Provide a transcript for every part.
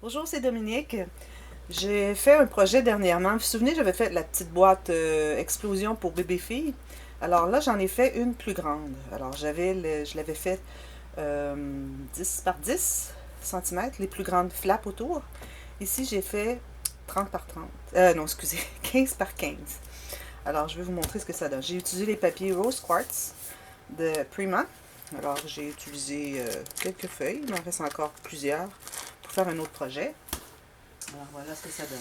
Bonjour, c'est Dominique. J'ai fait un projet dernièrement. Vous vous souvenez, j'avais fait la petite boîte explosion pour bébé-fille. Alors là, j'en ai fait une plus grande. Alors je l'avais fait 10 par 10 centimètres, les plus grandes flaps autour. Ici, j'ai fait 30 par 30. Non, excusez, 15 par 15. Alors, je vais vous montrer ce que ça donne. J'ai utilisé les papiers Rose Quartz de Prima. Alors, j'ai utilisé quelques feuilles. Il m'en reste encore plusieurs pour faire un autre projet. Alors voilà ce que ça donne.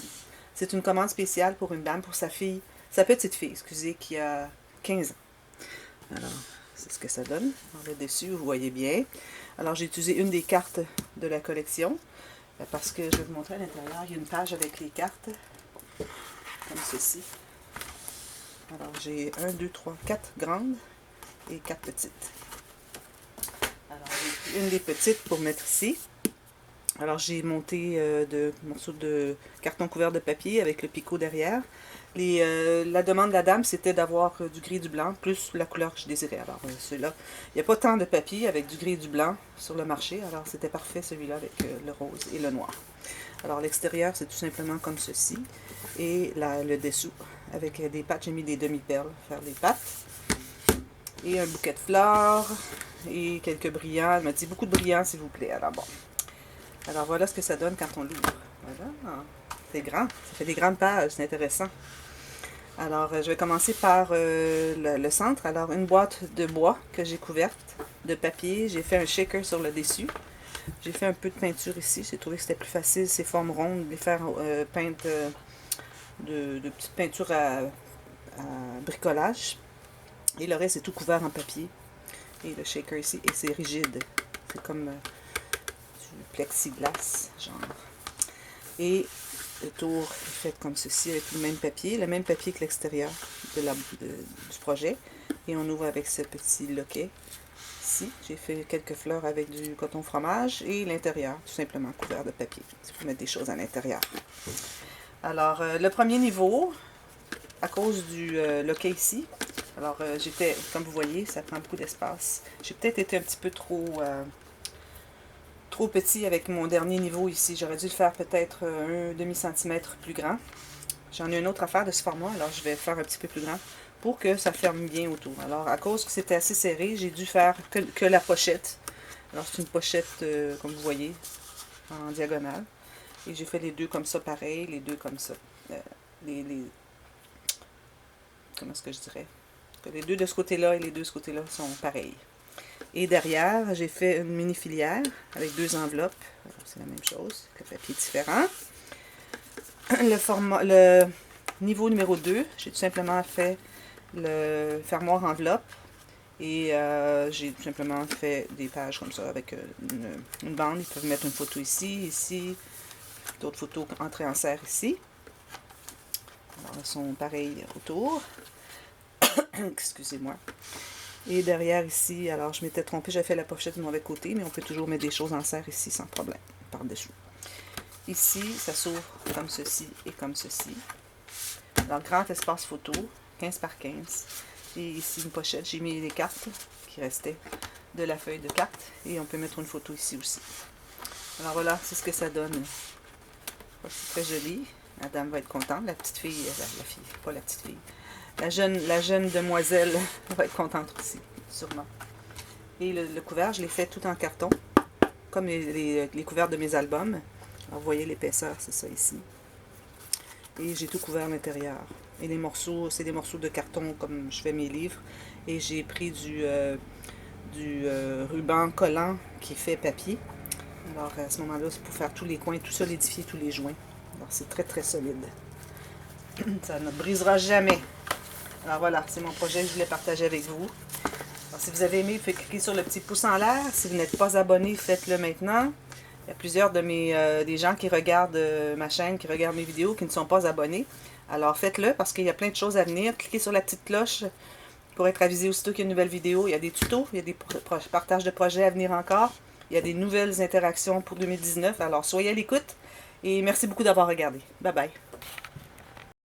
C'est une commande spéciale pour une dame, pour sa fille, sa petite fille, excusez, qui a 15 ans. Alors, c'est ce que ça donne. Alors, le dessus, vous voyez bien. Alors, j'ai utilisé une des cartes de la collection, parce que je vais vous montrer à l'intérieur. Il y a une page avec les cartes, comme ceci. Alors, j'ai 1, 2, 3, 4 grandes et 4 petites. Alors, j'ai pris une des petites pour mettre ici. Alors, j'ai monté de morceaux de carton couvert de papier avec le picot derrière. La demande de la dame, c'était d'avoir du gris et du blanc, plus la couleur que je désirais. Alors, celui-là, il n'y a pas tant de papier avec du gris et du blanc sur le marché. Alors, c'était parfait celui-là avec le rose et le noir. Alors, l'extérieur, c'est tout simplement comme ceci. Et le dessous, avec des pattes, j'ai mis des demi-perles pour faire des pattes. Et un bouquet de fleurs et quelques brillants. Elle m'a dit beaucoup de brillants, s'il vous plaît. Alors, bon. Alors voilà ce que ça donne quand on l'ouvre. Voilà, c'est grand, ça fait des grandes pages, c'est intéressant. Alors je vais commencer par le centre. Alors une boîte de bois que j'ai couverte de papier. J'ai fait un shaker sur le dessus. J'ai fait un peu de peinture ici. J'ai trouvé que c'était plus facile ces formes rondes, de les faire peindre de petites peintures à bricolage. Et le reste est tout couvert en papier. Et le shaker ici, et c'est rigide. C'est comme du plexiglas, genre. Et le tour est fait comme ceci, avec le même papier que l'extérieur du projet. Et on ouvre avec ce petit loquet. Ici, j'ai fait quelques fleurs avec du coton fromage et l'intérieur, tout simplement couvert de papier. Il faut mettre des choses à l'intérieur. Alors, le premier niveau, à cause du loquet ici, alors j'étais, comme vous voyez, ça prend beaucoup d'espace. J'ai peut-être été un petit peu trop petit avec mon dernier niveau ici. J'aurais dû le faire peut-être un demi-centimètre plus grand. J'en ai une autre affaire de ce format, alors je vais faire un petit peu plus grand pour que ça ferme bien autour. Alors, à cause que c'était assez serré, j'ai dû faire que la pochette. Alors, c'est une pochette, comme vous voyez, en diagonale. Et j'ai fait les deux comme ça, pareil, les deux comme ça. Euh, comment est-ce que je dirais? Que les deux de ce côté-là et les deux de ce côté-là sont pareils. Et derrière, j'ai fait une mini filière avec deux enveloppes. C'est la même chose, le papier différent. Le niveau numéro 2, j'ai tout simplement fait le fermoir enveloppe et j'ai tout simplement fait des pages comme ça avec une bande. Ils peuvent mettre une photo ici, d'autres photos entrées en serre ici. Alors, elles sont pareilles autour. Excusez-moi. Et derrière ici, alors je m'étais trompée, j'avais fait la pochette du mauvais côté, mais on peut toujours mettre des choses en serre ici sans problème, par-dessous. Ici, ça s'ouvre comme ceci et comme ceci. Dans le grand espace photo, 15 par 15. Et ici une pochette, j'ai mis les cartes qui restaient de la feuille de carte. Et on peut mettre une photo ici aussi. Alors voilà, c'est ce que ça donne. C'est très joli. La dame va être contente. La petite fille, la fille, pas la petite fille. La jeune demoiselle va être contente aussi, sûrement. Et le couvert, je l'ai fait tout en carton, comme les couverts de mes albums. Alors vous voyez l'épaisseur, c'est ça ici. Et j'ai tout couvert à l'intérieur. Et les morceaux, c'est des morceaux de carton comme je fais mes livres. Et j'ai pris du ruban collant qui fait papier. Alors à ce moment-là, c'est pour faire tous les coins, tout solidifier tous les joints. Alors c'est très très solide. Ça ne brisera jamais. Alors voilà, c'est mon projet que je voulais partager avec vous. Alors, si vous avez aimé, vous pouvez cliquer sur le petit pouce en l'air. Si vous n'êtes pas abonné, faites-le maintenant. Il y a plusieurs des gens qui regardent ma chaîne, qui regardent mes vidéos, qui ne sont pas abonnés. Alors faites-le parce qu'il y a plein de choses à venir. Cliquez sur la petite cloche pour être avisé aussitôt qu'il y a une nouvelle vidéo. Il y a des tutos, il y a des partages de projets à venir encore. Il y a des nouvelles interactions pour 2019. Alors soyez à l'écoute et merci beaucoup d'avoir regardé. Bye bye.